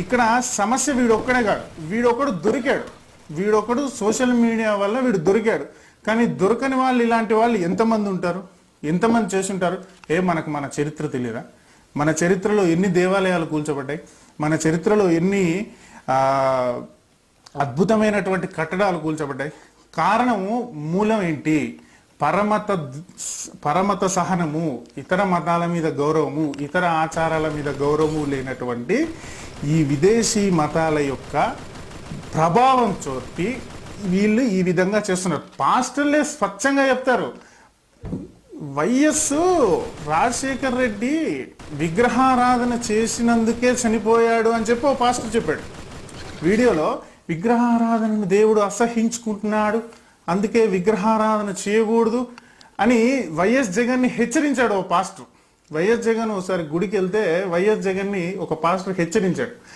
ఇక్కడ సమస్య వీడొక్కడే కాదు, వీడొకడు దొరికాడు, వీడొకడు సోషల్ మీడియా వల్ల వీడు దొరికాడు. కానీ దొరకని వాళ్ళు, ఇలాంటి వాళ్ళు ఎంతమంది ఉంటారు, ఎంతమంది చేసి ఉంటారు? మనకు మన చరిత్ర తెలియదా? మన చరిత్రలో ఎన్ని దేవాలయాలు కూల్చబడ్డాయి, మన చరిత్రలో ఎన్ని అద్భుతమైనటువంటి కట్టడాలు కూల్చబడ్డాయి. కారణము, మూలం ఏంటి? పరమత సహనము, ఇతర మతాల మీద గౌరవము, ఇతర ఆచారాల మీద గౌరవము లేనటువంటి ఈ విదేశీ మతాల యొక్క ప్రభావం చోటి వీళ్ళు ఈ విధంగా చేస్తున్నారు. పాస్టర్లే స్వచ్ఛంగా చెప్తారు, వైఎస్ రాజశేఖర్ రెడ్డి విగ్రహారాధన చేసినందుకే చనిపోయాడు అని చెప్పి ఓ పాస్టర్ చెప్పాడు వీడియోలో. విగ్రహారాధనను దేవుడు అసహించుకుంటున్నాడు, అందుకే విగ్రహారాధన చేయకూడదు అని వైఎస్ జగన్ని హెచ్చరించాడు ఓ పాస్టర్. వైఎస్ జగన్ ఒకసారి గుడికి వెళ్తే వైఎస్ జగన్ని ఒక పాస్టర్ హెచ్చరించాడు.